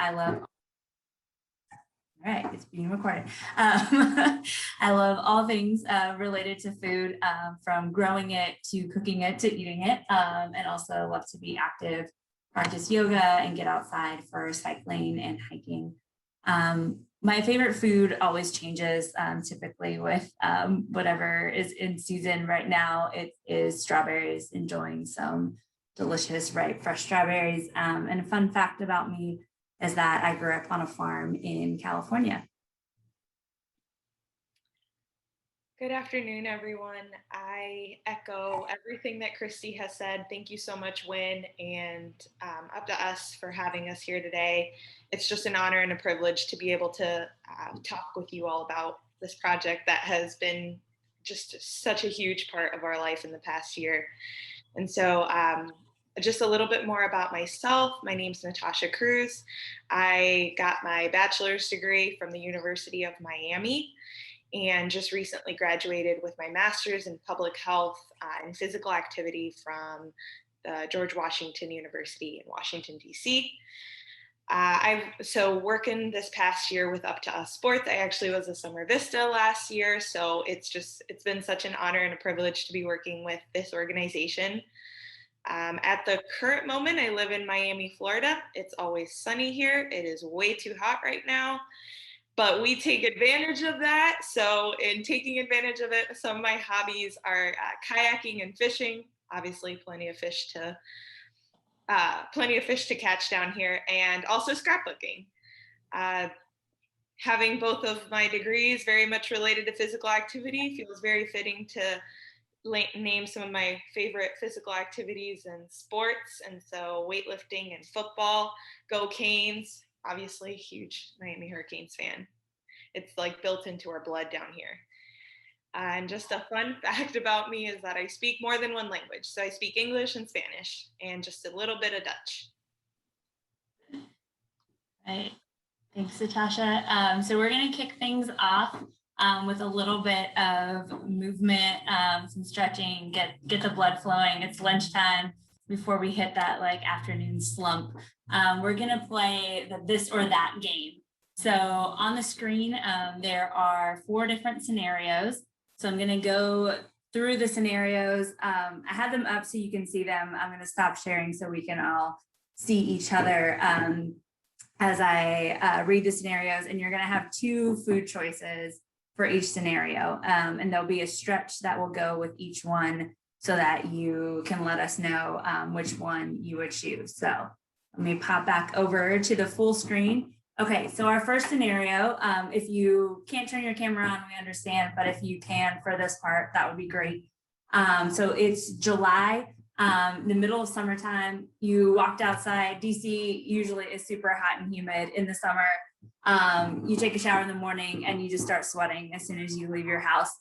I love, all right, it's being recorded. I love all things related to food, from growing it to cooking it to eating it, and also love to be active, practice yoga, and get outside for cycling and hiking. My favorite food always changes, typically with whatever is in season. Right now, it is strawberries, enjoying some delicious, ripe, fresh strawberries. And a fun fact about me is that I grew up on a farm in California. Good afternoon, everyone. I echo everything that Christie has said. Thank you so much, Wynn, and Up2Us for having us here today. It's just an honor and a privilege to be able to talk with you all about this project that has been just such a huge part of our life in the past year. And so just a little bit more about myself. My name's Natasha Cruz. I got my bachelor's degree from the University of Miami, and just recently graduated with my master's in public health and physical activity from the George Washington University in Washington, D.C. So working this past year with Up2Us Sports, I actually was a Summer Vista last year. So it's been such an honor and a privilege to be working with this organization. At the current moment, I live in Miami, Florida. It's always sunny here. It is way too hot right now, but we take advantage of that. So in taking advantage of it, some of my hobbies are kayaking and fishing. Obviously, plenty of fish to catch down here, and also scrapbooking. Having both of my degrees very much related to physical activity feels very fitting to name some of my favorite physical activities and sports. And so weightlifting and football, go Canes. Obviously, huge Miami Hurricanes fan. It's like built into our blood down here. And just a fun fact about me is that I speak more than one language. So I speak English and Spanish and just a little bit of Dutch. Right. Thanks, Natasha. So we're going to kick things off with a little bit of movement, some stretching, get the blood flowing. It's lunchtime before we hit that like afternoon slump. We're going to play the this or that game. So on the screen, there are 4 different scenarios. So I'm going to go through the scenarios. I have them up so you can see them. I'm going to stop sharing so we can all see each other as I read the scenarios. And you're going to have 2 food choices for each scenario. And there'll be a stretch that will go with each one so that you can let us know which one you would choose. So let me pop back over to the full screen. Okay, so our first scenario, if you can't turn your camera on, we understand, but if you can for this part, that would be great. So it's July, the middle of summertime. You walked outside. DC usually is super hot and humid in the summer. You take a shower in the morning and you just start sweating as soon as you leave your house.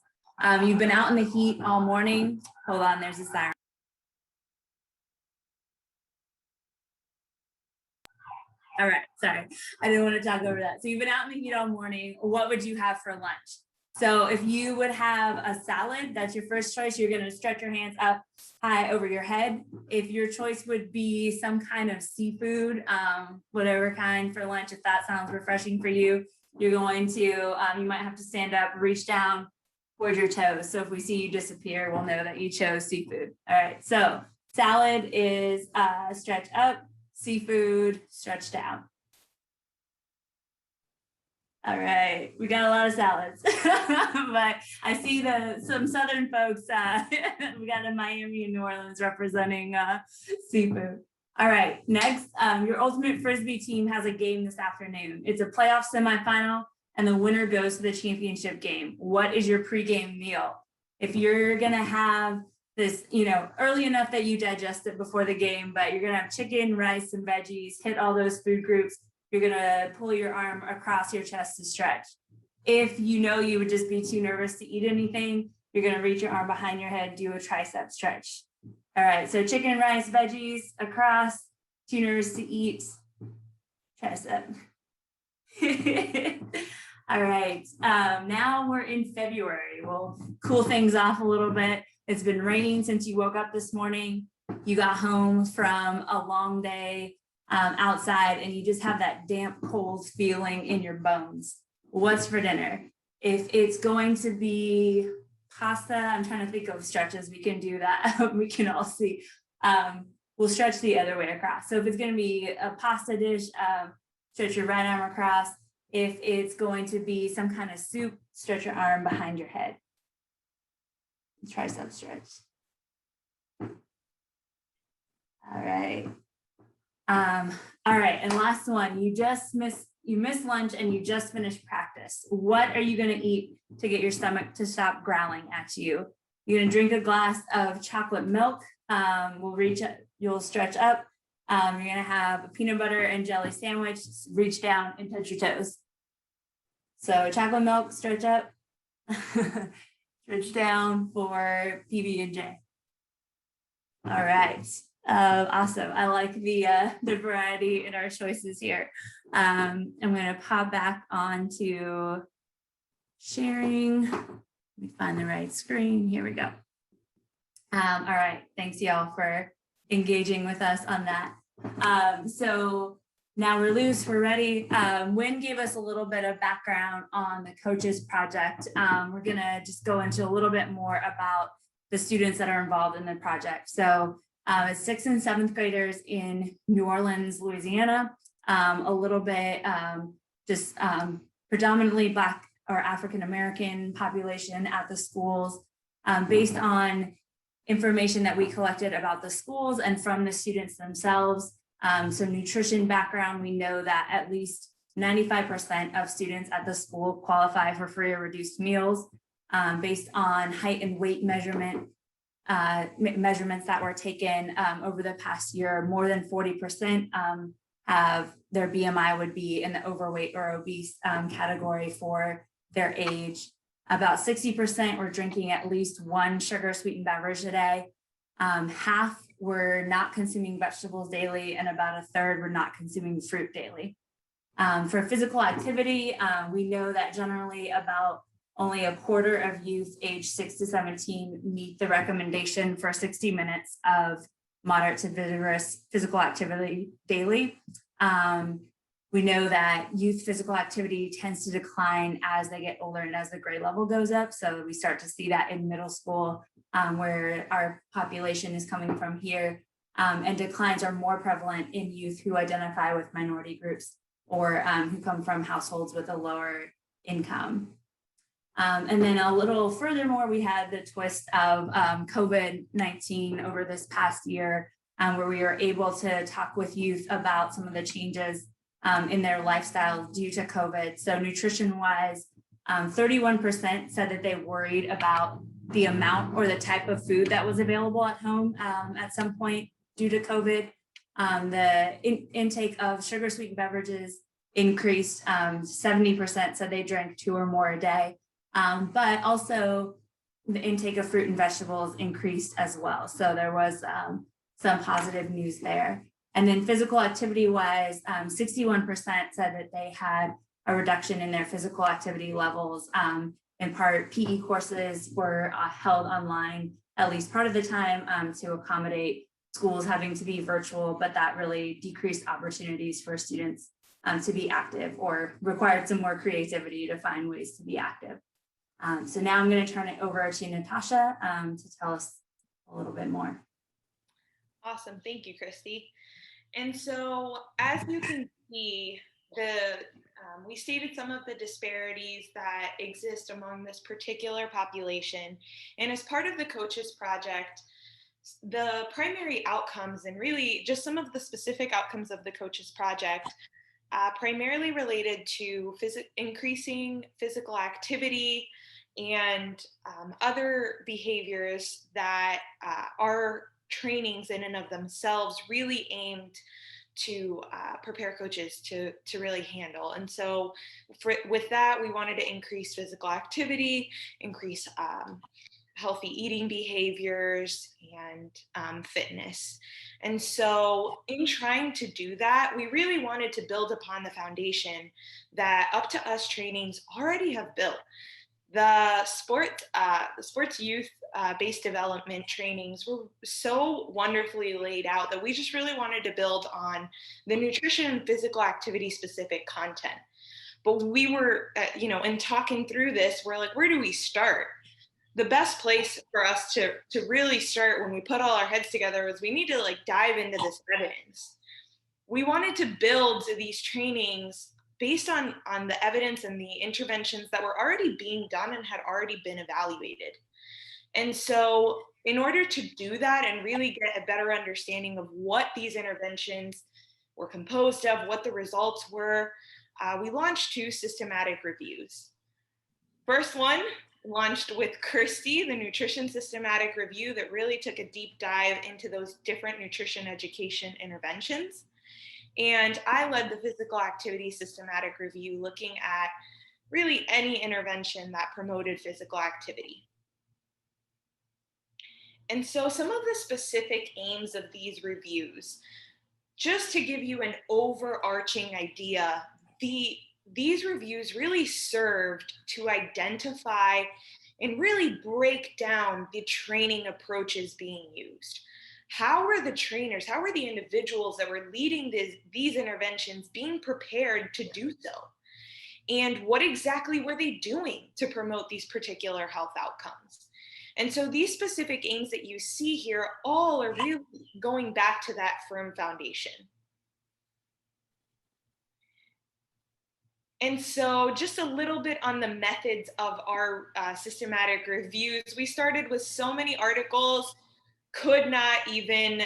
You've been out in the heat all morning. Hold on, there's a siren. All right, sorry. I didn't want to talk over that. So you've been out in the heat all morning. What would you have for lunch? So if you would have a salad, that's your first choice. You're going to stretch your hands up high over your head. If your choice would be some kind of seafood, whatever kind for lunch, if that sounds refreshing for you, you're going to, you might have to stand up, reach down towards your toes. So if we see you disappear, we'll know that you chose seafood. All right, so salad is stretch up, seafood, stretch down. All right, we got a lot of salads, but I see some Southern folks, we got in Miami and New Orleans representing seafood. All right, next, your Ultimate Frisbee team has a game this afternoon. It's a playoff semifinal, and the winner goes to the championship game. What is your pregame meal? If you're gonna have this, early enough that you digest it before the game, but you're gonna have chicken, rice, and veggies, hit all those food groups. You're gonna pull your arm across your chest to stretch. If you would just be too nervous to eat anything, you're gonna reach your arm behind your head, do a tricep stretch. All right, so chicken, rice, veggies, across, too nervous to eat, tricep. All right, now we're in February. We'll cool things off a little bit. It's been raining since you woke up this morning. You got home from a long day outside and you just have that damp, cold feeling in your bones. What's for dinner? If it's going to be pasta, I'm trying to think of stretches. We can do that. We can all see. We'll stretch the other way across. So if it's going to be a pasta dish, stretch your right arm across. If it's going to be some kind of soup, stretch your arm behind your head. Tricep stretch. All right. All right, and last one, you missed lunch and you just finished practice. What are you gonna eat to get your stomach to stop growling at you? You're gonna drink a glass of chocolate milk. You'll stretch up. You're gonna have a peanut butter and jelly sandwich, reach down and touch your toes. So chocolate milk, stretch up, stretch down for PB&J. All right. Awesome. I like the variety in our choices here. I'm going to pop back onto sharing. Let me find the right screen. Here we go. All right. Thanks, y'all, for engaging with us on that. So now we're loose. We're ready. Wynn gave us a little bit of background on the coaches project. We're going to just go into a little bit more about the students that are involved in the project. So it's 6th and 7th graders in New Orleans, Louisiana, a little bit predominantly Black or African-American population at the schools, based on information that we collected about the schools and from the students themselves. So nutrition background, we know that at least 95% of students at the school qualify for free or reduced meals, based on height and weight measurements that were taken over the past year. More than 40% have their BMI would be in the overweight or obese category for their age. About 60% were drinking at least one sugar sweetened beverage a day. Half were not consuming vegetables daily, and about a third were not consuming fruit daily. For physical activity, we know that generally about only a quarter of youth aged 6 to 17 meet the recommendation for 60 minutes of moderate to vigorous physical activity daily. We know that youth physical activity tends to decline as they get older and as the grade level goes up. So we start to see that in middle school, where our population is coming from here, and declines are more prevalent in youth who identify with minority groups or who come from households with a lower income. And then a little furthermore, we had the twist of COVID-19 over this past year, where we were able to talk with youth about some of the changes in their lifestyle due to COVID. So nutrition-wise, 31% said that they worried about the amount or the type of food that was available at home at some point due to COVID. The intake of sugar sweetened beverages increased. 70% said they drank 2 or more a day, but also the intake of fruit and vegetables increased as well. So there was some positive news there. And then physical activity wise, 61% said that they had a reduction in their physical activity levels. In part, PE courses were held online at least part of the time to accommodate schools having to be virtual, but that really decreased opportunities for students to be active or required some more creativity to find ways to be active. So now I'm going to turn it over to Natasha to tell us a little bit more. Awesome. Thank you, Christie. And so as you can see, we stated some of the disparities that exist among this particular population. And as part of the Coaches Project, the primary outcomes and really just some of the specific outcomes of the Coaches Project primarily related to increasing physical activity and other behaviors that are trainings in and of themselves really aimed to prepare coaches to really handle. And so with that, we wanted to increase physical activity, increase healthy eating behaviors, and fitness. And so in trying to do that, we really wanted to build upon the foundation that Up2Us trainings already have built. The sports youth based development trainings were so wonderfully laid out that we just really wanted to build on the nutrition and physical activity specific content. But we were, in talking through this, we're like, where do we start? The best place for us to really start when we put all our heads together was we need to like dive into this evidence. We wanted to build these trainings based on the evidence and the interventions that were already being done and had already been evaluated. And so in order to do that and really get a better understanding of what these interventions were composed of, what the results were, we launched 2 systematic reviews. First one launched with Christie, the nutrition systematic review that really took a deep dive into those different nutrition education interventions. And I led the physical activity systematic review, looking at really any intervention that promoted physical activity. And so some of the specific aims of these reviews, just to give you an overarching idea, these reviews really served to identify and really break down the training approaches being used. How were the trainers, how were the individuals that were leading these interventions being prepared to do so? And what exactly were they doing to promote these particular health outcomes? And so these specific aims that you see here all are really going back to that firm foundation. And so just a little bit on the methods of our systematic reviews. We started with so many articles, could not even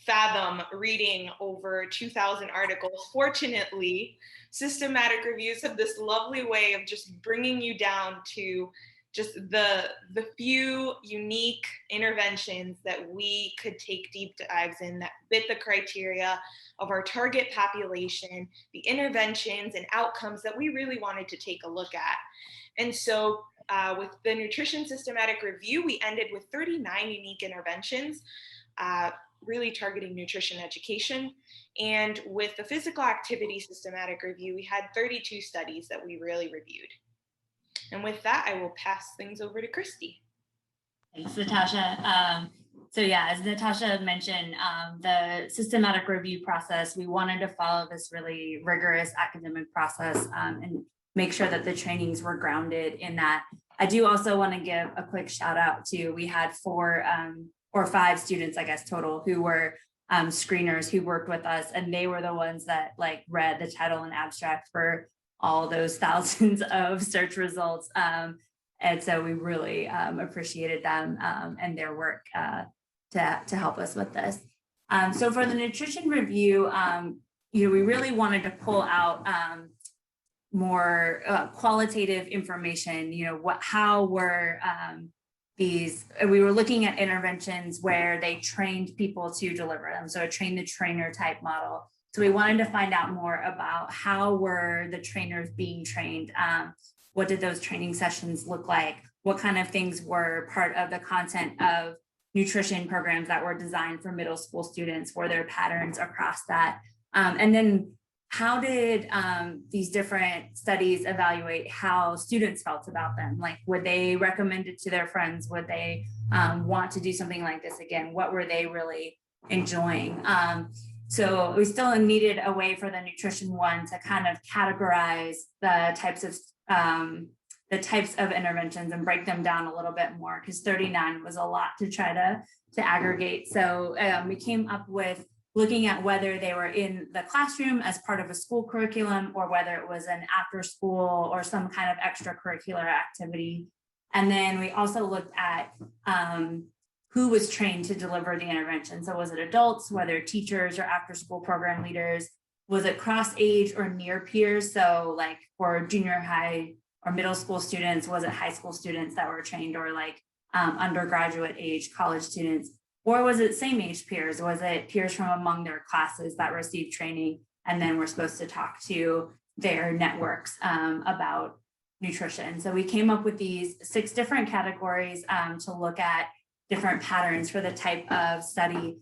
fathom reading over 2,000 articles. Fortunately, systematic reviews have this lovely way of just bringing you down to just the few unique interventions that we could take deep dives in that fit the criteria of our target population, the interventions and outcomes that we really wanted to take a look at. And so with the nutrition systematic review, we ended with 39 unique interventions, really targeting nutrition education. And with the physical activity systematic review, we had 32 studies that we really reviewed. And with that, I will pass things over to Christie. Thanks, Natasha. So yeah, as Natasha mentioned, the systematic review process, we wanted to follow this really rigorous academic process and make sure that the trainings were grounded in that. I do also want to give a quick shout out to, we had 4 or 5 students, I guess, total, who were screeners who worked with us, and they were the ones that like read the title and abstract for all those thousands of search results. And so we really appreciated them and their work to help us with this. So for the nutrition review, we really wanted to pull out more qualitative information. How were we were looking at interventions where they trained people to deliver them, so a train the trainer type model. So we wanted to find out more about how were the trainers being trained. What did those training sessions look like? What kind of things were part of the content of nutrition programs that were designed for middle school students? Were there patterns across that? And then how did these different studies evaluate how students felt about them? Like, would they recommend it to their friends? Would they want to do something like this again? What were they really enjoying? So we still needed a way for the nutrition one to kind of categorize the types of interventions and break them down a little bit more, because 39 was a lot to try to aggregate. So we came up with looking at whether they were in the classroom as part of a school curriculum, or whether it was an after school or some kind of extracurricular activity. And then we also looked at who was trained to deliver the intervention. So was it adults, whether teachers or after school program leaders? Was it cross age or near peers? So like for junior high or middle school students, was it high school students that were trained, or like undergraduate age college students? Or was it same age peers? Was it peers from among their classes that received training and then we're supposed to talk to their networks about nutrition? So we came up with these 6 different categories to look at different patterns for the type of study.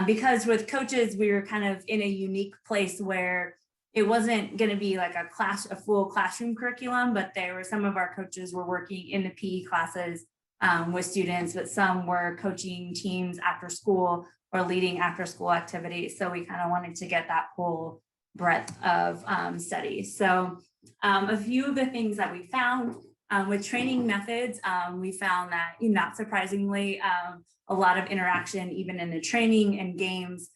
Because with coaches, we were kind of in a unique place where it wasn't going to be like a full classroom curriculum, but there were some of our coaches were working in the PE classes with students, but some were coaching teams after school or leading after school activities. So we kind of wanted to get that whole breadth of studies. So a few of the things that we found with training methods, we found that, not surprisingly, a lot of interaction, even in the training and games,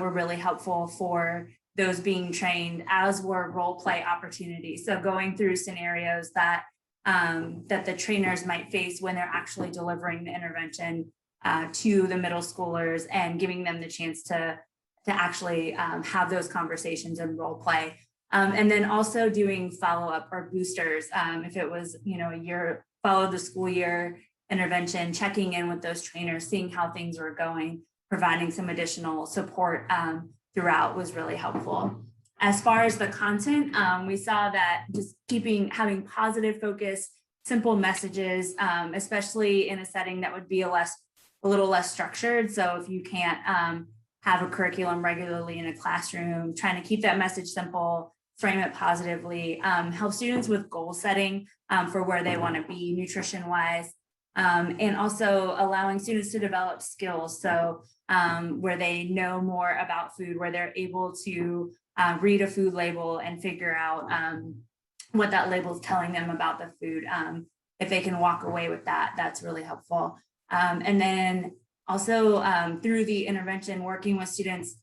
were really helpful for those being trained, as were role play opportunities. So going through scenarios that that the trainers might face when they're actually delivering the intervention to the middle schoolers, and giving them the chance to actually have those conversations and role play. And then also doing follow-up or boosters. If it was, a year, follow the school year intervention, checking in with those trainers, seeing how things were going, providing some additional support throughout was really helpful. As far as the content, we saw that just having positive focus, simple messages, especially in a setting that would be a little less structured. So if you can't have a curriculum regularly in a classroom, trying to keep that message simple, frame it positively, help students with goal setting for where they want to be nutrition wise, and also allowing students to develop skills. So where they know more about food, where they're able to read a food label and figure out what that label is telling them about the food. If they can walk away with that, that's really helpful. And then also through the intervention, working with students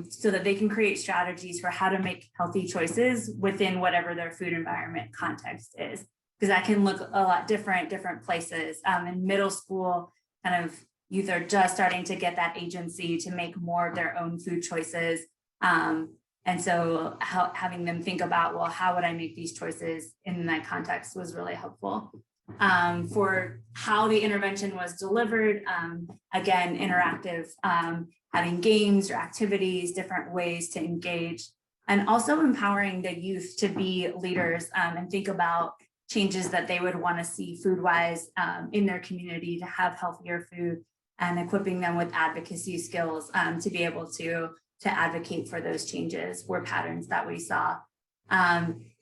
so that they can create strategies for how to make healthy choices within whatever their food environment context is. Because that can look a lot different places. In middle school, kind of youth are just starting to get that agency to make more of their own food choices. And so having them think about, well, how would I make these choices in that context was really helpful. For how the intervention was delivered, again, interactive, having games or activities, different ways to engage, and also empowering the youth to be leaders and think about changes that they would want to see food-wise in their community to have healthier food, and equipping them with advocacy skills to be able to advocate for those changes were patterns that we saw.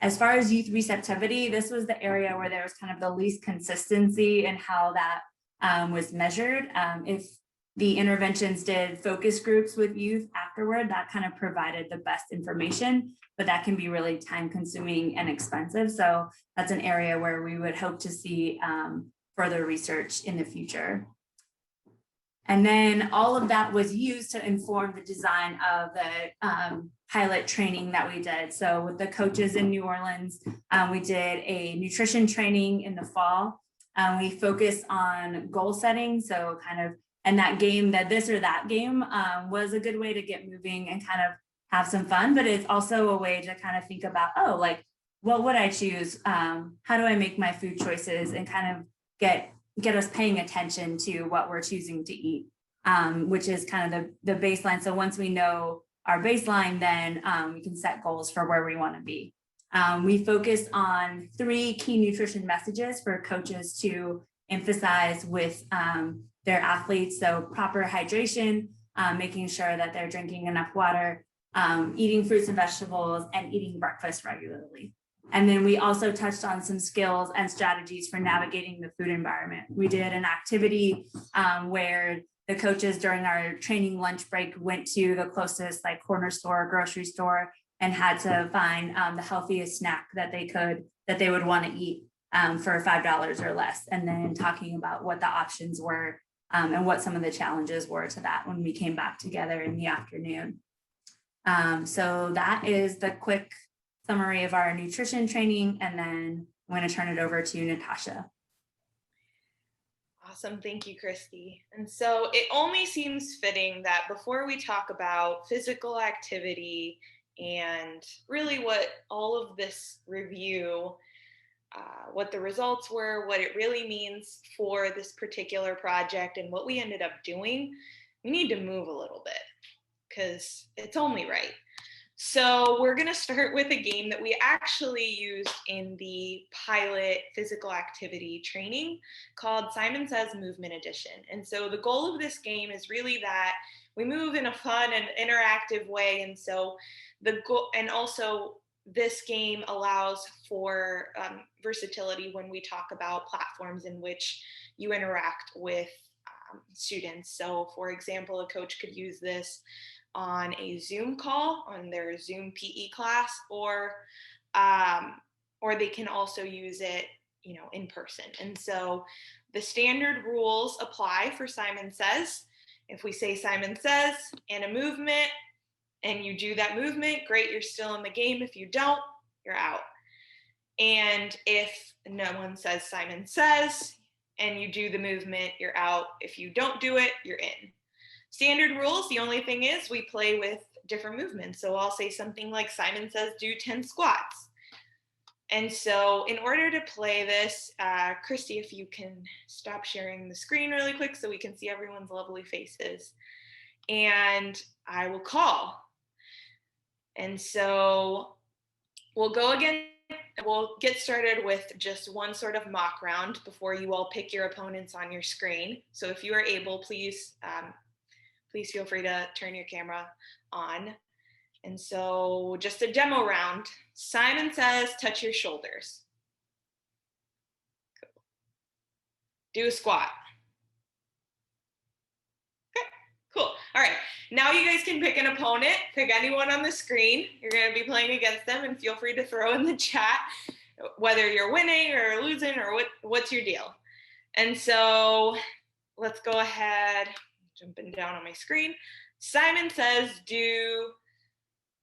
As far as youth receptivity, this was the area where there was kind of the least consistency in how that was measured. If the interventions did focus groups with youth afterward, that kind of provided the best information, but that can be really time consuming and expensive. So that's an area where we would hope to see further research in the future. And then all of that was used to inform the design of the pilot training that we did. So with the coaches in New Orleans, we did a nutrition training in the fall. We focused on goal setting. So kind of, and that game, that this or that game was a good way to get moving and kind of have some fun, but it's also a way to kind of think about, oh, like, what would I choose? How do I make my food choices, and kind of get us paying attention to what we're choosing to eat, which is kind of the baseline. So once we know our baseline, then we can set goals for where we want to be. We focused on 3 key nutrition messages for coaches to emphasize with their athletes. So proper hydration, making sure that they're drinking enough water, eating fruits and vegetables, and eating breakfast regularly. And then we also touched on some skills and strategies for navigating the food environment. We did an activity where the coaches during our training lunch break went to the closest like corner store, grocery store, and had to find the healthiest snack that they would want to eat for $5 or less. And then talking about what the options were and what some of the challenges were to that when we came back together in the afternoon. So that is the quick summary of our nutrition training, and then I'm going to turn it over to Natasha. Awesome. Thank you, Christie. And so it only seems fitting that before we talk about physical activity and really what all of this review, what the results were, what it really means for this particular project, and what we ended up doing, we need to move a little bit because it's only right. So we're going to start with a game that we actually used in the pilot physical activity training called Simon Says Movement Edition. And so the goal of this game is really that we move in a fun and interactive way. And so the goal, and also this game allows for versatility when we talk about platforms in which you interact with students. So for example, a coach could use this on a Zoom call, on their Zoom PE class, or they can also use it, in person. And so the standard rules apply for Simon Says. If we say Simon Says and a movement, and you do that movement, great, you're still in the game. If you don't, you're out. And if no one says Simon Says and you do the movement, you're out. If you don't do it, you're in. Standard rules, the only thing is we play with different movements. So I'll say something like Simon Says do 10 squats. And so in order to play this, Christy, if you can stop sharing the screen really quick so we can see everyone's lovely faces. And I will call. And so we'll go again. We'll get started with just one sort of mock round before you all pick your opponents on your screen. So if you are able, please feel free to turn your camera on. And so just a demo round. Simon Says, touch your shoulders. Cool. Do a squat. Okay, cool. All right, now you guys can pick an opponent, pick anyone on the screen. You're gonna be playing against them, and feel free to throw in the chat whether you're winning or losing or what's your deal. And so let's go ahead, jumping down on my screen. Simon Says do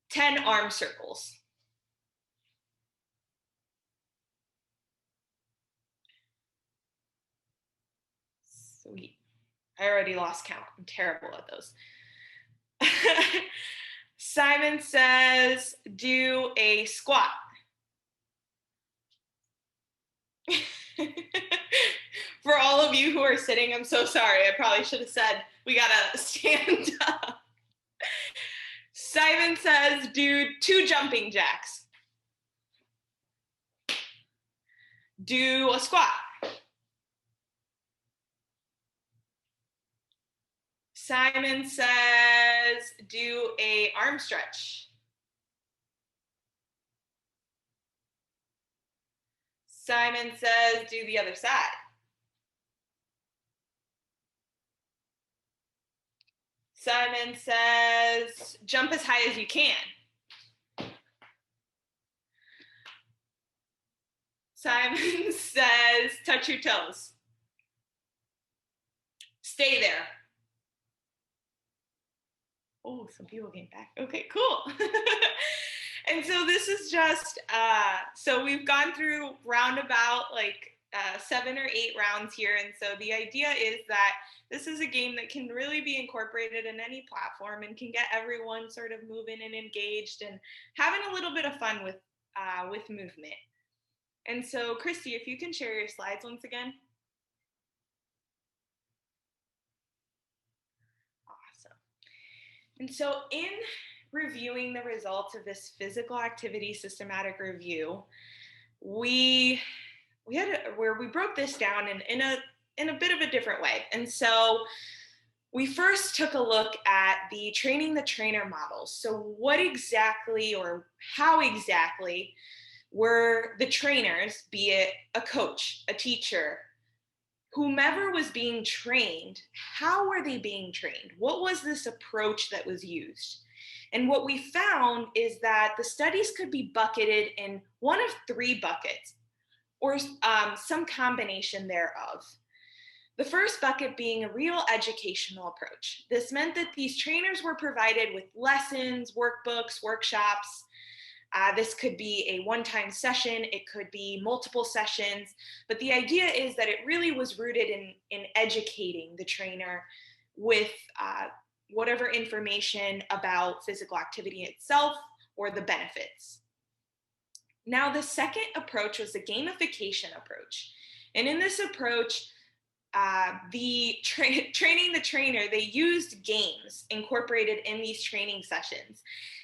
10 arm circles. Sweet. I already lost count. I'm terrible at those. Simon Says do a squat. For all of you who are sitting, I'm so sorry. I probably should have said we gotta stand up. Simon Says do 2 jumping jacks. Do a squat. Simon Says do a arm stretch. Simon Says do the other side. Simon Says jump as high as you can. Simon Says touch your toes. Stay there. Oh, some people came back. Okay, cool. And so this is just, so we've gone through roundabout like 7 or 8 rounds here. And so the idea is that this is a game that can really be incorporated in any platform and can get everyone sort of moving and engaged and having a little bit of fun with movement. And so Christy, if you can share your slides once again. Awesome. And so in reviewing the results of this physical activity systematic review, we broke this down in a bit of a different way. And so we first took a look at the training the trainer models. So what exactly or how exactly were the trainers, be it a coach, a teacher, whomever was being trained, how were they being trained? What was this approach that was used? And what we found is that the studies could be bucketed in one of 3 buckets, or some combination thereof. The first bucket being a real educational approach. This meant that these trainers were provided with lessons, workbooks, workshops. This could be a one-time session, it could be multiple sessions, but the idea is that it really was rooted in educating the trainer with whatever information about physical activity itself or the benefits. Now, the second approach was the gamification approach. And in this approach, training the trainer, they used games incorporated in these training sessions.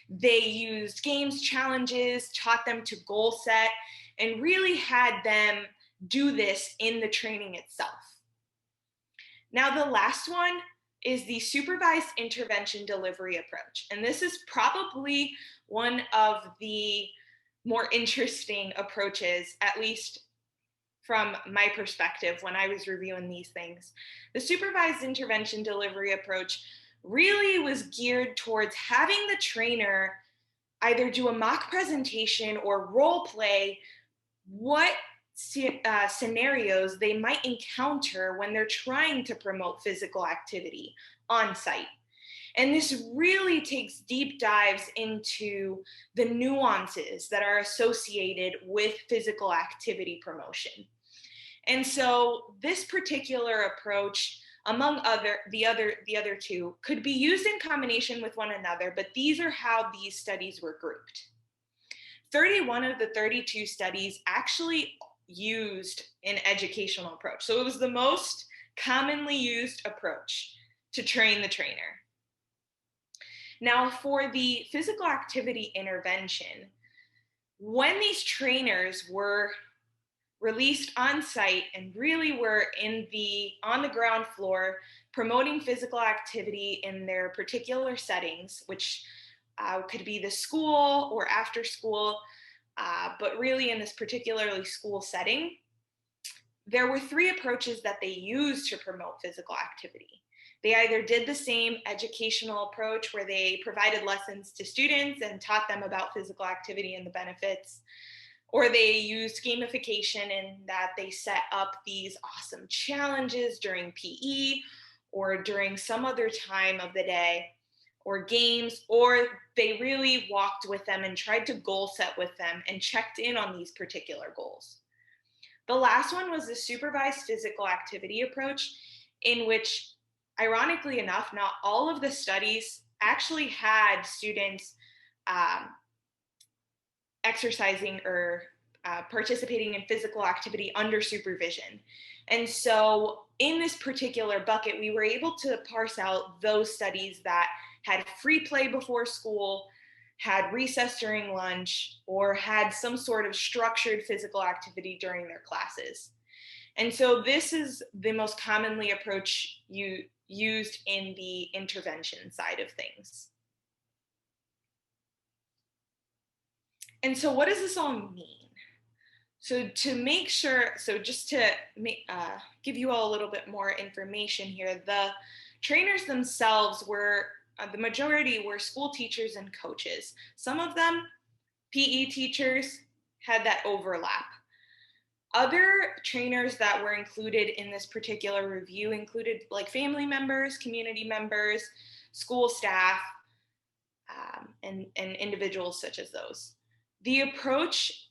They used games, challenges, taught them to goal set, and really had them do this in the training itself. Now, the last one is the supervised intervention delivery approach. And this is probably one of the more interesting approaches, at least from my perspective when I was reviewing these things. The supervised intervention delivery approach really was geared towards having the trainer either do a mock presentation or role play what scenarios they might encounter when they're trying to promote physical activity on site. And this really takes deep dives into the nuances that are associated with physical activity promotion. And so this particular approach, among the other two, could be used in combination with one another, but these are how these studies were grouped. 31 of the 32 studies actually used an educational approach. So it was the most commonly used approach to train the trainer. Now, for the physical activity intervention, when these trainers were released on site and really were on the ground floor promoting physical activity in their particular settings, which could be the school or after school, but really in this particularly school setting, there were three approaches that they used to promote physical activity. They either did the same educational approach where they provided lessons to students and taught them about physical activity and the benefits, or they used gamification in that they set up these awesome challenges during PE or during some other time of the day, or games, or they really walked with them and tried to goal set with them and checked in on these particular goals. The last one was the supervised physical activity approach, in which, ironically enough, not all of the studies actually had students exercising or participating in physical activity under supervision. And so in this particular bucket, we were able to parse out those studies that had free play before school, had recess during lunch, or had some sort of structured physical activity during their classes. And so this is the most commonly approach used in the intervention side of things. And so what does this all mean? So to make sure, so just to give you all a little bit more information here, the trainers themselves were, the majority were school teachers and coaches. Some of them, PE teachers, had that overlap. Other trainers that were included in this particular review included like family members, community members, school staff, and individuals such as those. The approach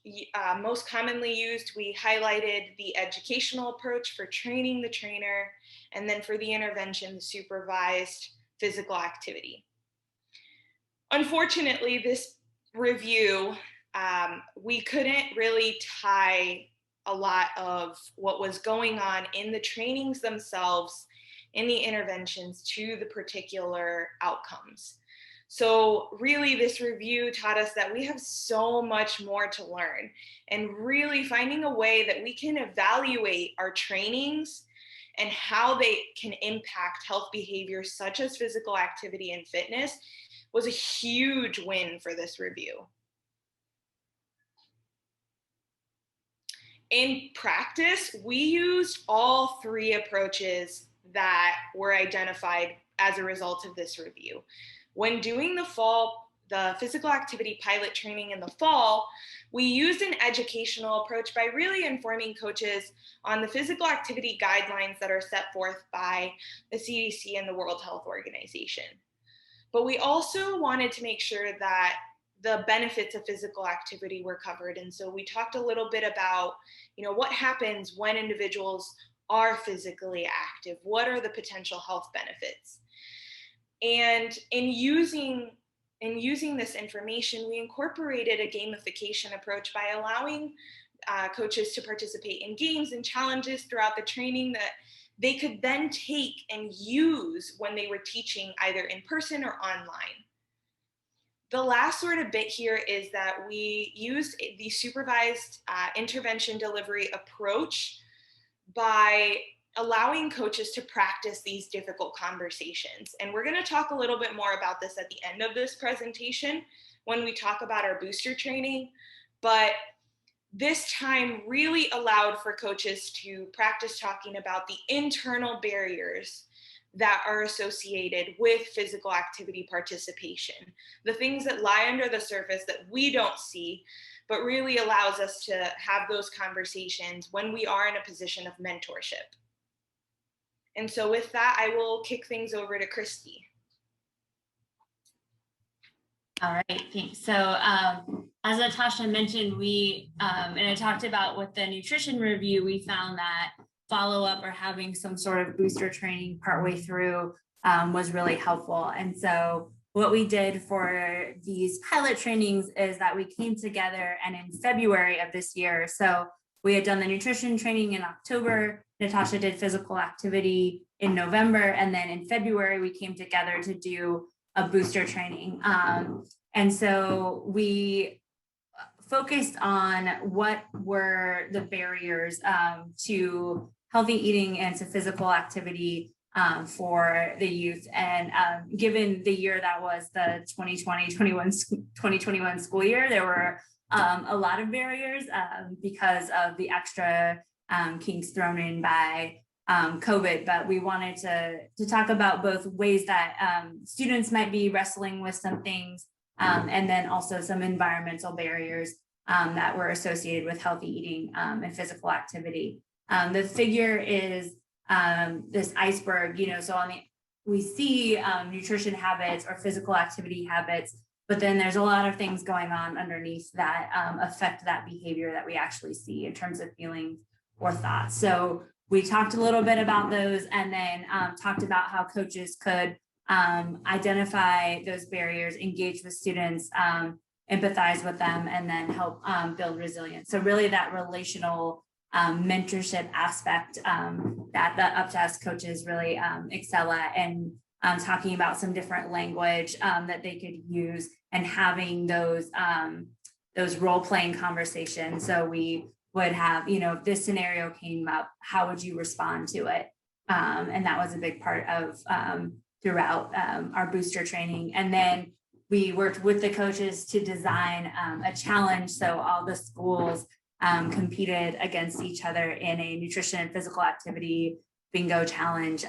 most commonly used, we highlighted the educational approach for training the trainer, and then for the intervention, the supervised physical activity. Unfortunately, this review, we couldn't really tie a lot of what was going on in the trainings themselves, in the interventions, to the particular outcomes. So really, this review taught us that we have so much more to learn, and really finding a way that we can evaluate our trainings and how they can impact health behaviors such as physical activity and fitness was a huge win for this review. In practice, we used all three approaches that were identified as a result of this review. When doing the physical activity pilot training in the fall, we used an educational approach by really informing coaches on the physical activity guidelines that are set forth by the CDC and the World Health Organization. But we also wanted to make sure that the benefits of physical activity were covered. And so we talked a little bit about, what happens when individuals are physically active? What are the potential health benefits? And in using this information, we incorporated a gamification approach by allowing coaches to participate in games and challenges throughout the training that they could then take and use when they were teaching either in person or online. The last sort of bit here is that we used the supervised intervention delivery approach by allowing coaches to practice these difficult conversations. And we're going to talk a little bit more about this at the end of this presentation when we talk about our booster training. But this time really allowed for coaches to practice talking about the internal barriers that are associated with physical activity participation, the things that lie under the surface that we don't see, but really allows us to have those conversations when we are in a position of mentorship. And so with that, I will kick things over to Christie. All right, thanks. So as Natasha mentioned, and I talked about with the nutrition review, we found that follow-up or having some sort of booster training partway through was really helpful. And so what we did for these pilot trainings is that we came together, and in February of this year, so we had done the nutrition training in October, Natasha did physical activity in November, and then in February, we came together to do a booster training. And so we focused on what were the barriers to healthy eating and to physical activity for the youth. And given the year that was the 2021 school year, there were a lot of barriers because of the extra kinks thrown in by COVID, but we wanted to talk about both ways that students might be wrestling with some things, and then also some environmental barriers that were associated with healthy eating and physical activity. The figure is this iceberg, so we see nutrition habits or physical activity habits, but then there's a lot of things going on underneath that affect that behavior that we actually see in terms of feelings or thoughts. So we talked a little bit about those, and then talked about how coaches could identify those barriers, engage with students, empathize with them, and then help build resilience. So really that relational mentorship aspect that the Up2Us coaches really excel at, and talking about some different language that they could use, and having those role-playing conversations. So we would have, if this scenario came up, how would you respond to it? And that was a big part of throughout our booster training. And then we worked with the coaches to design a challenge. So all the schools competed against each other in a nutrition and physical activity bingo challenge,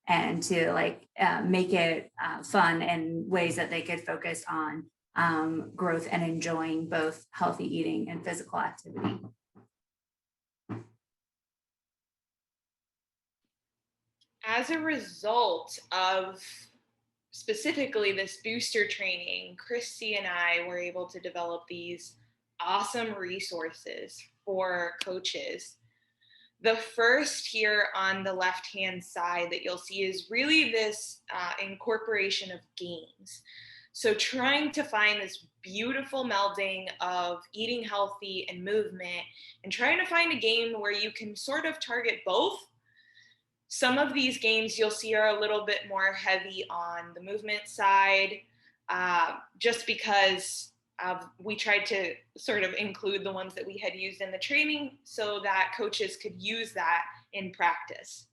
and to make it fun and ways that they could focus on growth and enjoying both healthy eating and physical activity. As a result of specifically this booster training, Christie and I were able to develop these awesome resources for coaches. The first here on the left-hand side that you'll see is really this incorporation of games. So trying to find this beautiful melding of eating healthy and movement, and trying to find a game where you can sort of target both. Some of these games you'll see are a little bit more heavy on the movement side, just because we tried to sort of include the ones that we had used in the training so that coaches could use that in practice.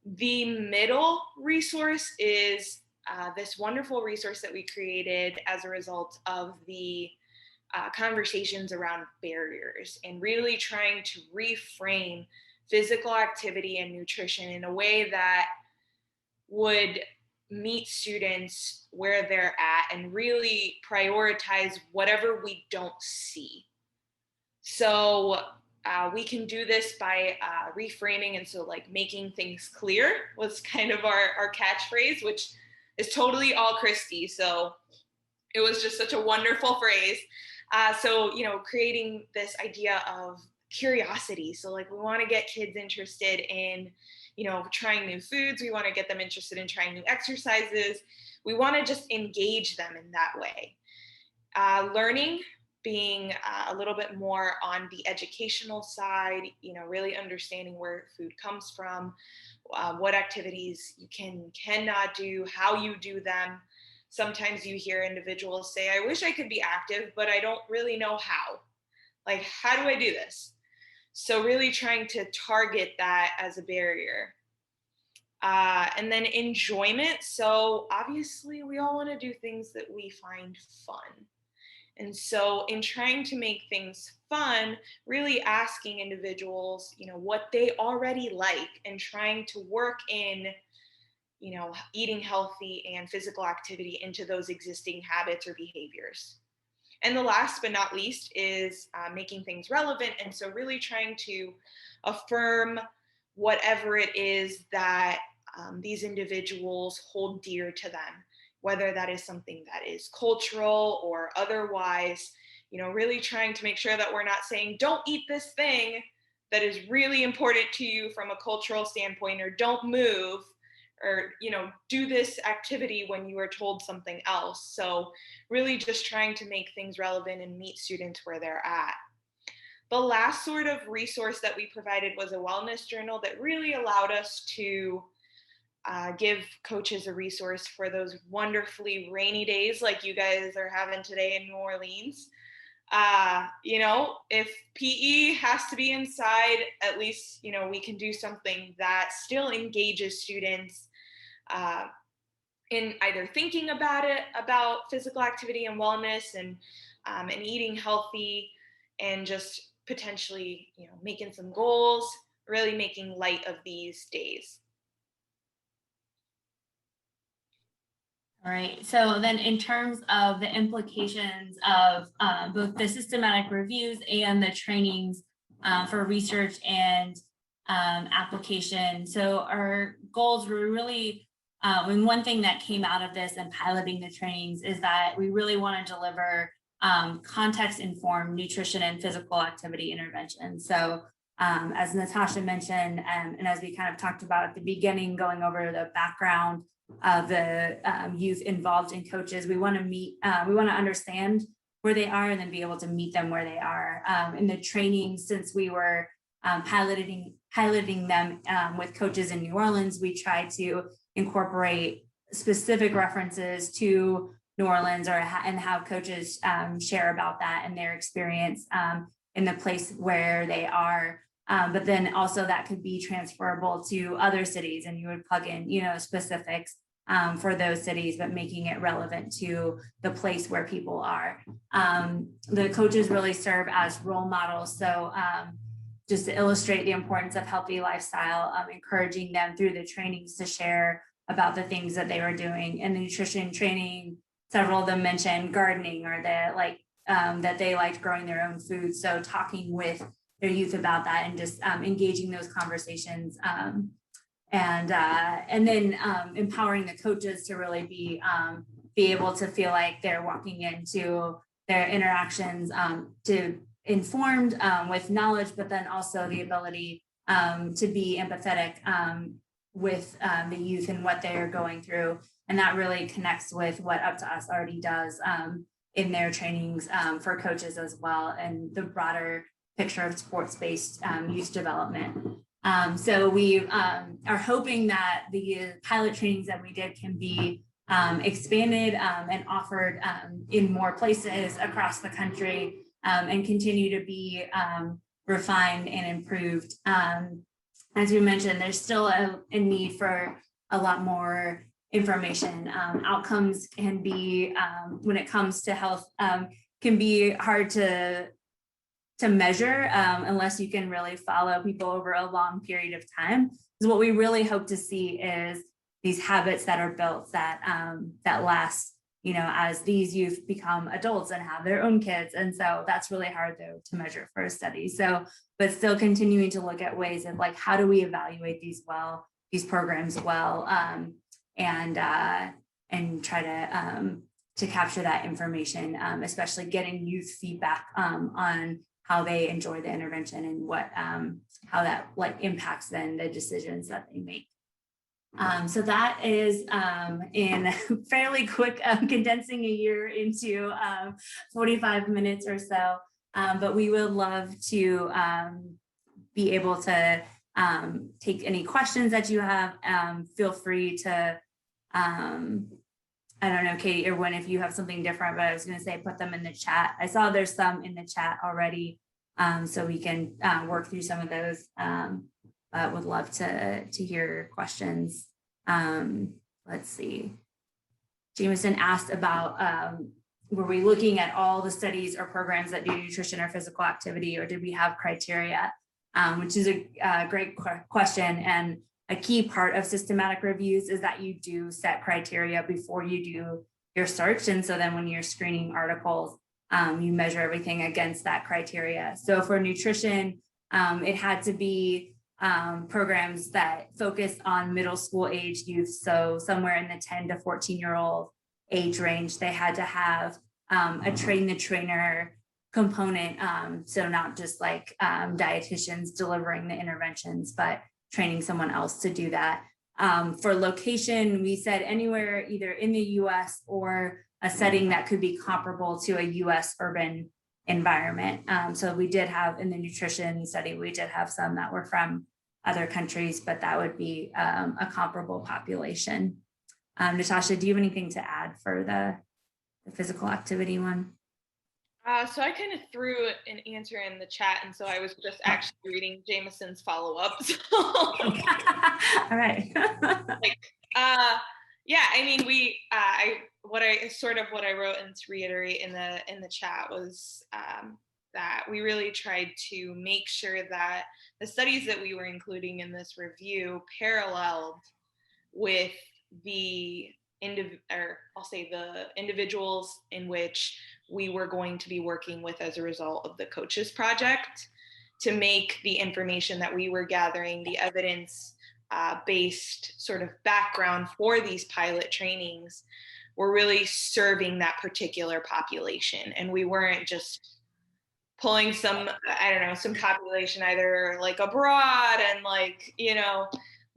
The middle resource is this wonderful resource that we created as a result of the conversations around barriers, and really trying to reframe physical activity and nutrition in a way that would meet students where they're at and really prioritize whatever we don't see. So we can do this by reframing, and so making things clear was kind of our catchphrase, which is totally all Christie. So it was just such a wonderful phrase. So creating this idea of curiosity. So we want to get kids interested in, trying new foods. We want to get them interested in trying new exercises. We want to just engage them in that way. Learning, being a little bit more on the educational side, really understanding where food comes from, what activities you cannot do, how you do them. Sometimes you hear individuals say, I wish I could be active, but I don't really know how. How do I do this? So really trying to target that as a barrier. And then enjoyment. So obviously we all want to do things that we find fun. And so in trying to make things fun, really asking individuals, what they already like and trying to work in, eating healthy and physical activity into those existing habits or behaviors. And the last but not least is making things relevant. And so really trying to affirm whatever it is that these individuals hold dear to them, whether that is something that is cultural or otherwise, really trying to make sure that we're not saying, don't eat this thing that is really important to you from a cultural standpoint, or don't move, or do this activity when you are told something else. So really just trying to make things relevant and meet students where they're at. The last sort of resource that we provided was a wellness journal that really allowed us to give coaches a resource for those wonderfully rainy days like you guys are having today in New Orleans. If PE has to be inside, at least, we can do something that still engages students in either thinking about physical activity and wellness and eating healthy, and just potentially, making some goals, really making light of these days. All right, so then in terms of the implications of both the systematic reviews and the trainings for research and application. So our goals were really, and one thing that came out of this and piloting the trainings is that we really want to deliver context-informed nutrition and physical activity intervention. So as Natasha mentioned, and as we kind of talked about at the beginning, going over the background of the youth involved in coaches, we want to understand where they are and then be able to meet them where they are. In the training, since we were piloting them with coaches in New Orleans, we tried to incorporate specific references to New Orleans and how coaches share about that and their experience in the place where they are. But then also that could be transferable to other cities, and you would plug in, specifics for those cities, but making it relevant to the place where people are. The coaches really serve as role models. So just to illustrate the importance of healthy lifestyle, encouraging them through the trainings to share about the things that they were doing. In the nutrition training, several of them mentioned gardening, or that they liked growing their own food. So talking with their youth about that and just engaging those conversations, and then empowering the coaches to really be able to feel like they're walking into their interactions to informed with knowledge, but then also the ability to be empathetic with the youth and what they're going through. And that really connects with what Up2Us already does in their trainings for coaches as well, and the broader picture of sports-based youth development. So we are hoping that the pilot trainings that we did can be expanded and offered in more places across the country, and continue to be refined and improved. As we mentioned, there's still a need for a lot more information. Outcomes can be, when it comes to health, can be hard to measure unless you can really follow people over a long period of time. Because what we really hope to see is these habits that are built that last, as these youth become adults and have their own kids. And so that's really hard though to measure for a study. So, but still continuing to look at ways of how do we evaluate these programs well, and try to capture that information, especially getting youth feedback on how they enjoy the intervention and what how that impacts then the decisions that they make. So that is in fairly quick condensing a year into 45 minutes or so, but we would love to be able to take any questions that you have. Feel free to, I don't know, Katie or Gwen, if you have something different, but I was going to say put them in the chat. I saw there's some in the chat already, so we can work through some of those. But would love to hear questions. Let's see. Jameson asked about were we looking at all the studies or programs that do nutrition or physical activity, or did we have criteria? Which is a great question. And a key part of systematic reviews is that you do set criteria before you do your search. And so then when you're screening articles, you measure everything against that criteria. So for nutrition, it had to be programs that focus on middle school age youth. So somewhere in the 10 to 14-year-old age range, they had to have a train the trainer component. So not just like dietitians delivering the interventions, but training someone else to do that. For location, we said anywhere either in the US or a setting that could be comparable to a US urban environment. So we did have in the nutrition study, we did have some that were from other countries, but that would be a comparable population. Natasha, do you have anything to add for the physical activity one? So I kind of threw an answer in the chat, and so I was just actually reading Jameson's follow-up. So. All right. Yeah, I mean, what I wrote and to reiterate in the chat was that we really tried to make sure that the studies that we were including in this review paralleled with the individuals in which we were going to be working with as a result of the coaches project, to make the information that we were gathering, the evidence based sort of background for these pilot trainings, were really serving that particular population. And we weren't just pulling some population either like abroad and like,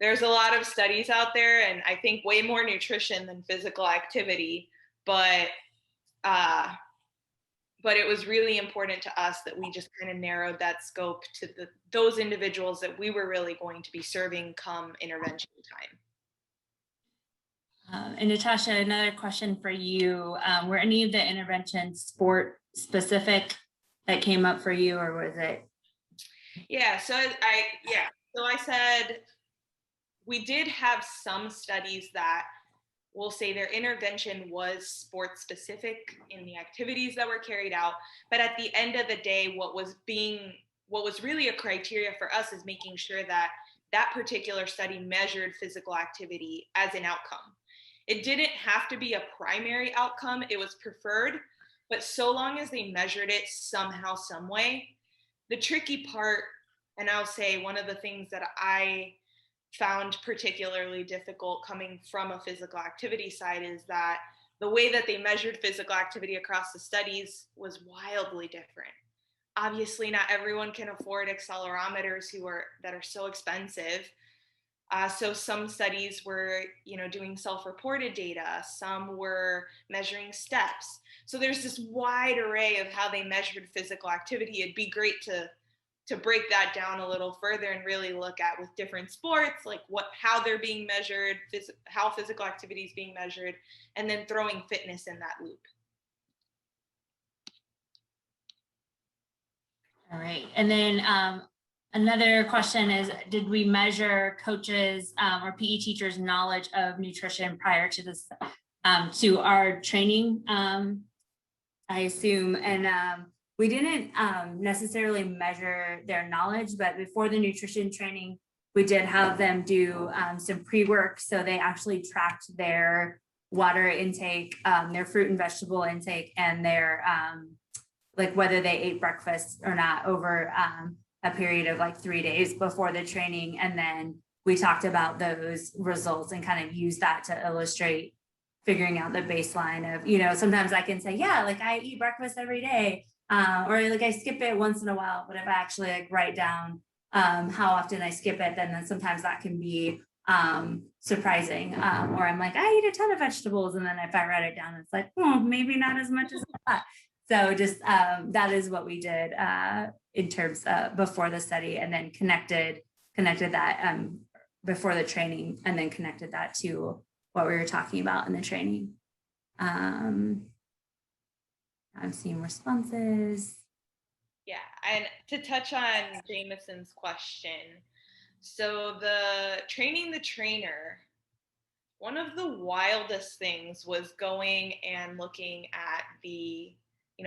there's a lot of studies out there, and I think way more nutrition than physical activity, but it was really important to us that we just kind of narrowed that scope to those individuals that we were really going to be serving come intervention time. And Natasha, another question for you. Were any of the interventions sport specific that came up for you, or was it? Yeah, so I said we did have some studies that will say their intervention was sport specific in the activities that were carried out. But at the end of the day, what was really a criteria for us is making sure that that particular study measured physical activity as an outcome. It didn't have to be a primary outcome. It was preferred, but so long as they measured it somehow, some way. The tricky part, and I'll say one of the things that I found particularly difficult coming from a physical activity side, is that the way that they measured physical activity across the studies was wildly different. Obviously, not everyone can afford accelerometers that are so expensive. So some studies were, doing self-reported data. Some were measuring steps. So there's this wide array of how they measured physical activity. It'd be great to break that down a little further and really look at with different sports, like how they're being measured, how physical activity is being measured, and then throwing fitness in that loop. All right. And then another question is, did we measure coaches or PE teachers' knowledge of nutrition prior to this, to our training, I assume? And we didn't necessarily measure their knowledge, but before the nutrition training, we did have them do some pre-work. So they actually tracked their water intake, their fruit and vegetable intake, and their like whether they ate breakfast or not over a period of like 3 days before the training. And then we talked about those results and kind of used that to illustrate figuring out the baseline of, sometimes I can say, yeah, like I eat breakfast every day. Or like I skip it once in a while, but if I actually like write down how often I skip it, then sometimes that can be surprising. Or I'm like, I eat a ton of vegetables, and then if I write it down, it's like, maybe not as much as I thought. So just that is what we did in terms of before the study, and then connected that before the training, and then connected that to what we were talking about in the training. I'm seeing responses. Yeah, and to touch on Jameson's question, so the training the trainer One of the wildest things was going and looking at the,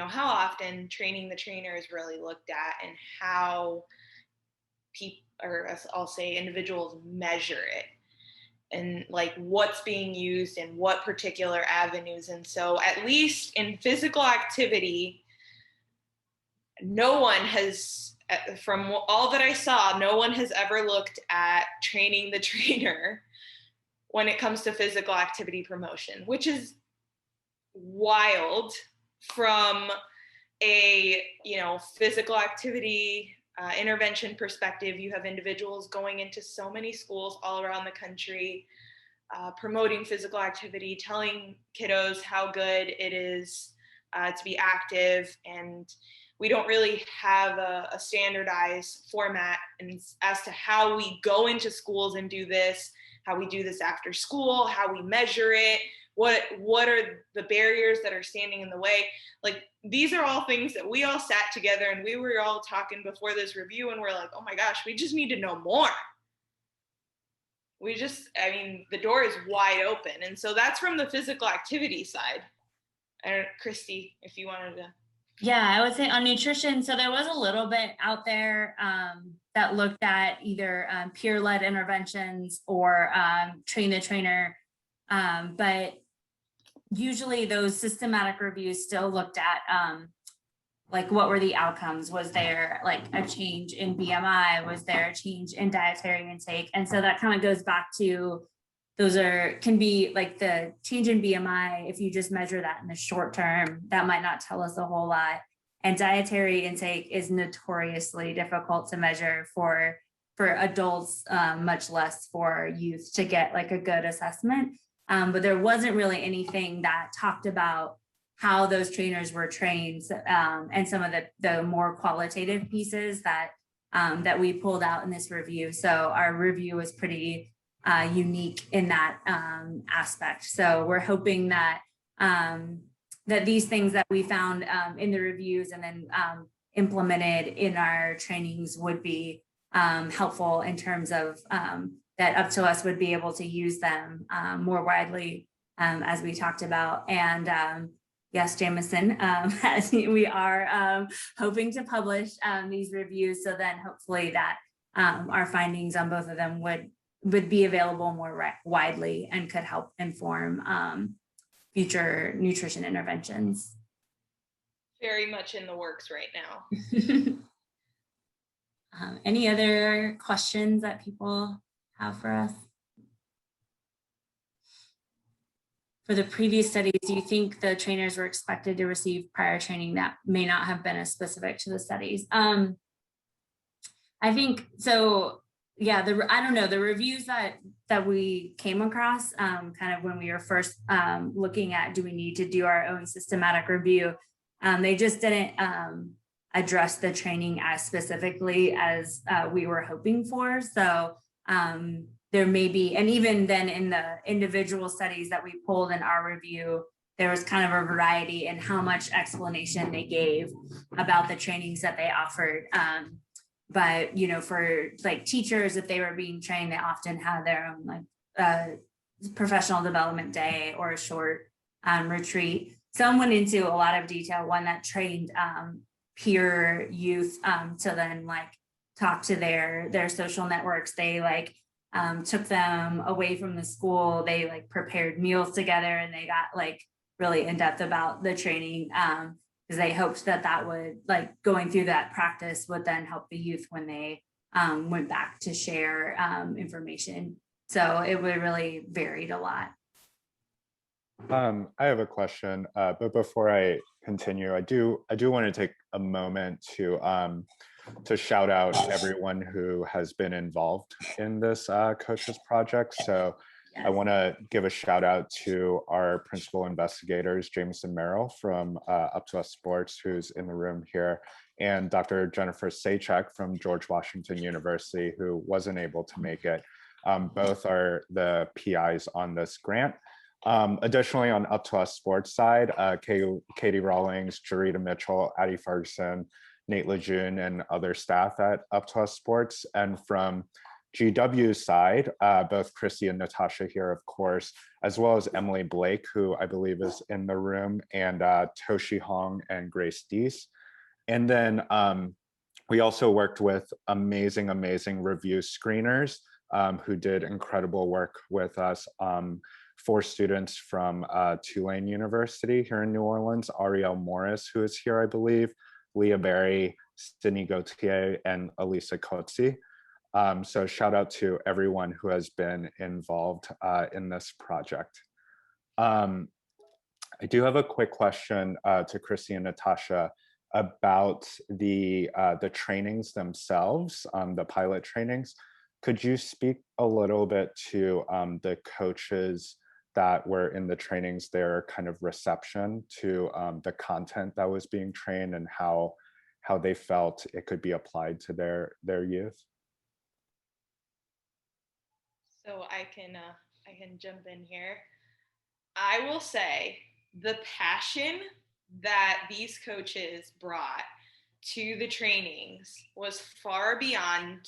how often training the trainer is really looked at and how people, or I'll say individuals, measure it, and like what's being used in what particular avenues. And so at least in physical activity, no one has, from all that I saw, no one has ever looked at training the trainer when it comes to physical activity promotion, which is wild from a physical activity intervention perspective. You have individuals going into so many schools all around the country, promoting physical activity, telling kiddos how good it is to be active, and we don't really have a standardized format as to how we go into schools and do this, how we do this after school, how we measure it, what are the barriers that are standing in the way. Like, these are all things that we all sat together and we were all talking before this review, and we're like, oh my gosh, we just need to know more. The door is wide open. And so that's from the physical activity side. Christie, if you wanted to. Yeah, I would say on nutrition, so there was a little bit out there that looked at either peer-led interventions or train the trainer, but usually those systematic reviews still looked at like what were the outcomes? Was there like a change in BMI? Was there a change in dietary intake? And so that kind of goes back to can be like the change in BMI. If you just measure that in the short term, that might not tell us a whole lot. And dietary intake is notoriously difficult to measure for adults, much less for youth to get like a good assessment. But there wasn't really anything that talked about how those trainers were trained, and some of the more qualitative pieces that we pulled out in this review. So our review was pretty unique in that aspect. So we're hoping that that these things that we found in the reviews and then implemented in our trainings would be helpful in terms of that Up2Us would be able to use them more widely, as we talked about. And yes, Jameson, we are hoping to publish these reviews, so then hopefully that our findings on both of them would be available more widely and could help inform future nutrition interventions. Very much in the works right now. Any other questions that people have for us? For the previous studies, do you think the trainers were expected to receive prior training that may not have been as specific to the studies? I think so. Yeah, I don't know, the reviews that we came across kind of when we were first looking at, do we need to do our own systematic review? They just didn't address the training as specifically as we were hoping for. So there may be, and even then in the individual studies that we pulled in our review, there was kind of a variety in how much explanation they gave about the trainings that they offered. But, for like teachers, if they were being trained, they often had their own like professional development day or a short retreat. Some went into a lot of detail, one that trained peer youth to then like talk to their social networks. They like took them away from the school. They like prepared meals together, and they got like really in depth about the training. Because they hoped that would, like, going through that practice would then help the youth when they went back to share information. So it would really varied a lot. I have a question, but before I continue, I do want to take a moment to shout out everyone who has been involved in this coaches project. So yes. I want to give a shout out to our principal investigators, Jameson Merrill from Up2Us Sports, who's in the room here, and Dr. Jennifer Sachek from George Washington University, who wasn't able to make it. Both are the PIs on this grant. Additionally, on Up2Us Sports side, Katie Rawlings, Jarita Mitchell, Addie Ferguson, Nate Lejeune, and other staff at Up2Us Sports. And from GW side, both Christie and Natasha here, of course, as well as Emily Blake, who I believe is in the room, and Toshi Hong and Grace Deese. And then we also worked with amazing review screeners who did incredible work with us. 4 students from Tulane University here in New Orleans, Ariel Morris, who is here, I believe, Leah Berry, Sydney Gauthier, and Elisa Kotzi. So shout out to everyone who has been involved in this project. I do have a quick question to Christie and Natasha about the trainings themselves, the pilot trainings. Could you speak a little bit to the coaches that were in the trainings, their kind of reception to the content that was being trained, and how they felt it could be applied to their youth? So I can jump in here. I will say the passion that these coaches brought to the trainings was far beyond,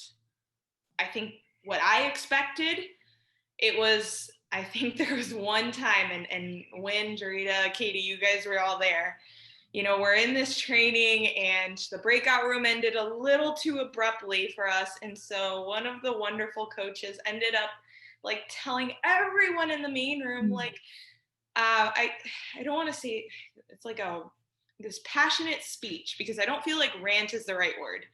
I think, what I expected. It was, I think there was one time, and when Jarita, Katie, you guys were all there, you know, we're in this training and the breakout room ended a little too abruptly for us. And so one of the wonderful coaches ended up like telling everyone in the main room, like, I don't want to say it's like this passionate speech, because I don't feel like rant is the right word.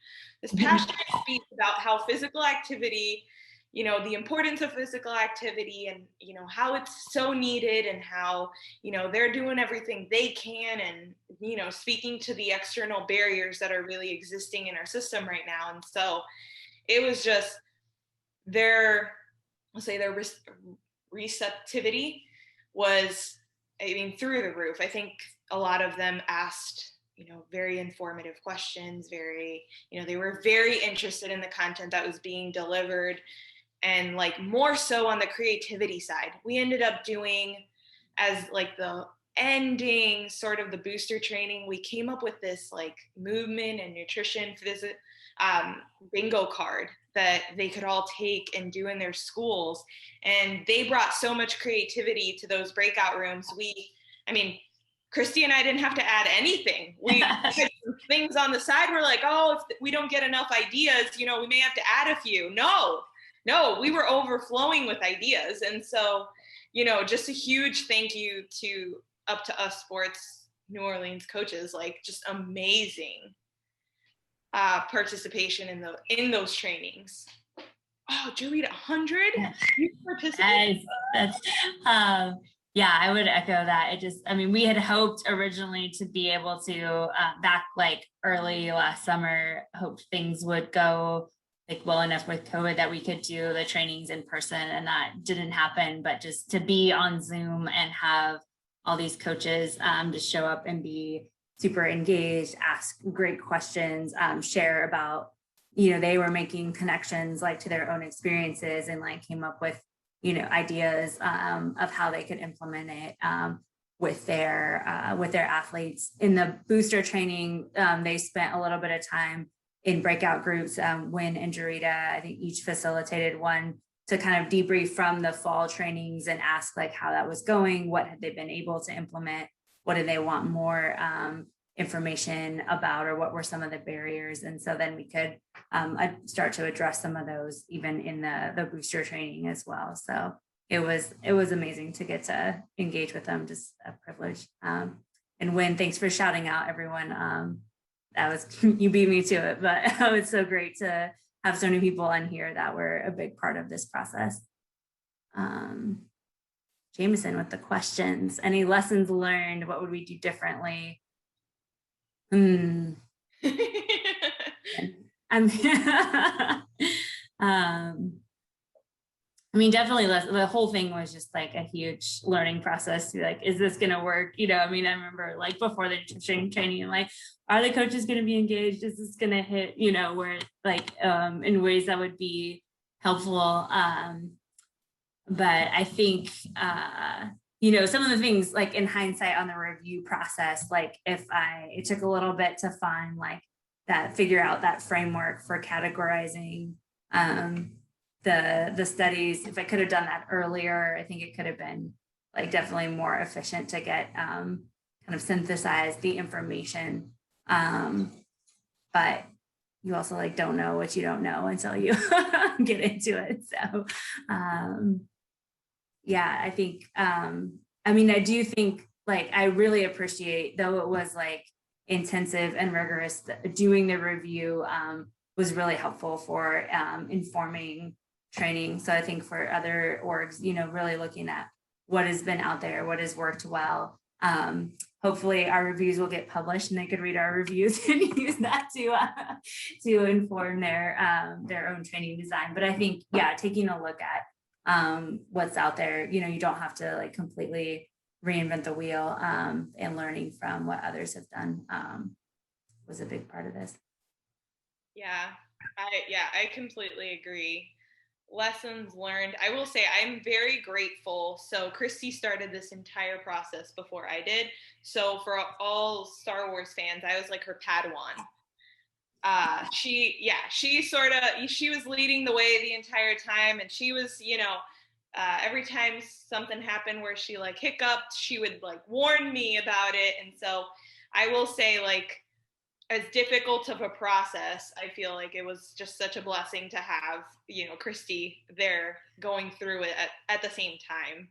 This passionate speech about how physical activity, you know, the importance of physical activity, and, you know, how it's so needed, and how, you know, they're doing everything they can, and, you know, speaking to the external barriers that are really existing in our system right now. And so it was just their receptivity was, I mean, through the roof. I think a lot of them asked, you know, very informative questions, you know, they were very interested in the content that was being delivered, and like more so on the creativity side. We ended up doing, as like the ending sort of the booster training, we came up with this like movement and nutrition bingo card that they could all take and do in their schools. And they brought so much creativity to those breakout rooms. I mean, Christie and I didn't have to add anything. We had some things on the side. We're like, oh, if we don't get enough ideas, you know, we may have to add a few. No, we were overflowing with ideas. And so, you know, just a huge thank you to Up2Us Sports New Orleans coaches, like just amazing participation in those trainings. Oh, Julie, 100? You participated? Yeah, I would echo that. I mean, we had hoped originally to be able to, back like early last summer, hoped things would go like well enough with COVID that we could do the trainings in person, and that didn't happen. But just to be on Zoom and have all these coaches just show up and be super engaged, ask great questions, share about, you know, they were making connections like to their own experiences, and like came up with, you know, ideas of how they could implement it with their athletes. In the booster training, they spent a little bit of time in breakout groups. Wynn and Jarita, I think, each facilitated one to kind of debrief from the fall trainings and ask like how that was going, what had they been able to implement, what did they want more information about, or what were some of the barriers. And so then we could start to address some of those even in the booster training as well. So it was amazing to get to engage with them, just a privilege. And Wynn, thanks for shouting out everyone. That was, you beat me to it, but it was so great to have so many people on here that were a big part of this process. Jameson with the questions. Any lessons learned? What would we do differently? I mean, definitely the whole thing was just like a huge learning process to like, is this going to work? You know, I mean, I remember like before the training, and like, are the coaches going to be engaged? Is this going to hit, you know, where like in ways that would be helpful? But I think, you know, some of the things like in hindsight on the review process, like it took a little bit to find like figure out that framework for categorizing the studies, if I could have done that earlier, I think it could have been like definitely more efficient to get kind of synthesize the information. But you also like don't know what you don't know until you get into it. So yeah, I think I mean, I do think like I really appreciate, though it was like intensive and rigorous, doing the review was really helpful for informing training. So I think for other orgs, you know, really looking at what has been out there, what has worked well. Hopefully our reviews will get published and they could read our reviews and use that to inform their own training design. But I think, yeah, taking a look at what's out there, you know, you don't have to like completely reinvent the wheel, and learning from what others have done was a big part of this. Yeah, I completely agree. Lessons learned. I will say I'm very grateful. So Christie started this entire process before I did. So for all Star Wars fans, I was like her Padawan. She was leading the way the entire time, and she was, you know, every time something happened where she like hiccuped, she would like warn me about it. And so I will say, like, as difficult of a process, I feel like it was just such a blessing to have, you know, Christie there going through it at the same time.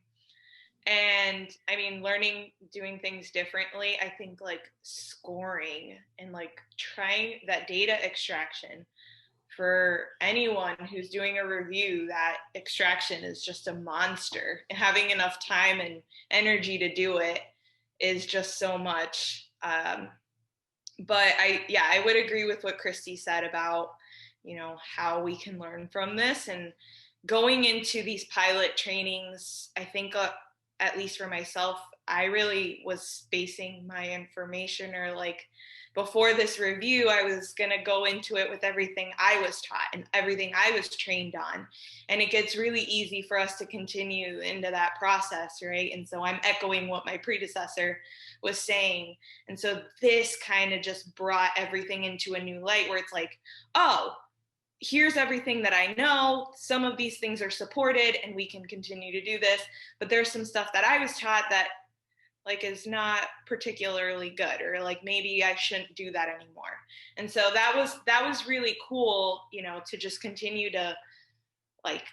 And I mean, learning, doing things differently, I think like scoring and like trying that data extraction for anyone who's doing a review, that extraction is just a monster. And having enough time and energy to do it is just so much. But I would agree with what Christie said about, you know, how we can learn from this. And going into these pilot trainings, I think at least for myself, I really was basing my information, or like before this review, I was going to go into it with everything I was taught and everything I was trained on. And it gets really easy for us to continue into that process, right? And so I'm echoing what my predecessor was saying. And so this kind of just brought everything into a new light where it's like, oh, here's everything that I know. Some of these things are supported and we can continue to do this, but there's some stuff that I was taught that like is not particularly good, or like maybe I shouldn't do that anymore. And so that was really cool, you know, to just continue to like,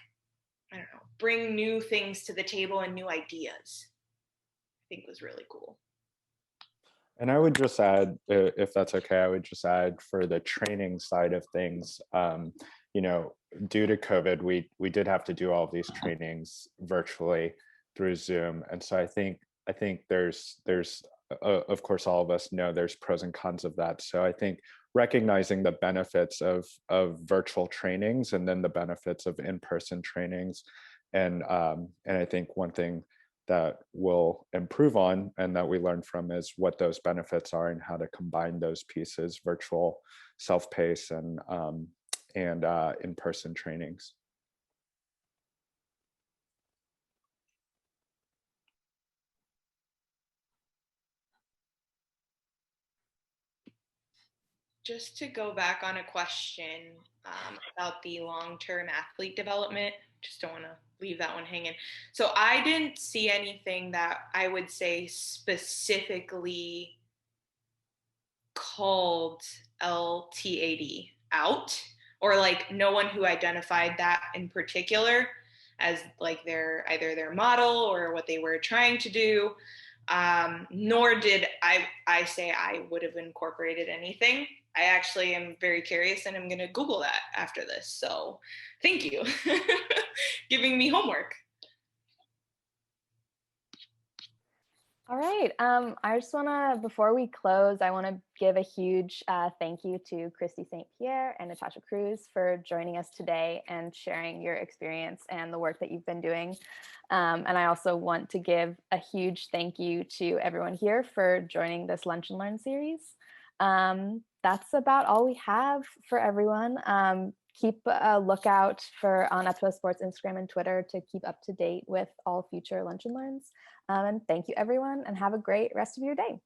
I don't know, bring new things to the table and new ideas. I think was really cool. And I would just add, if that's okay, I would just add for the training side of things, you know, due to COVID, we did have to do all of these trainings virtually through Zoom. And so I think there's of course, all of us know there's pros and cons of that. So I think recognizing the benefits of virtual trainings and then the benefits of in-person trainings. And I think one thing that we'll improve on and that we learn from is what those benefits are and how to combine those pieces, virtual, self-paced, and in-person trainings. Just to go back on a question about the long-term athlete development, just don't want to leave that one hanging. So I didn't see anything that I would say specifically called LTAD out, or like no one who identified that in particular as like either their model or what they were trying to do. Nor did I say I would have incorporated anything. I actually am very curious and I'm going to Google that after this. So thank you. Giving me homework. All right. I just want to, before we close, I want to give a huge thank you to Christie St. Pierre and Natasha Cruz for joining us today and sharing your experience and the work that you've been doing. And I also want to give a huge thank you to everyone here for joining this Lunch and Learn series. That's about all we have for everyone. Keep a lookout on Up2Us Sports Instagram and Twitter to keep up to date with all future Lunch and Learns. And thank you, everyone, and have a great rest of your day.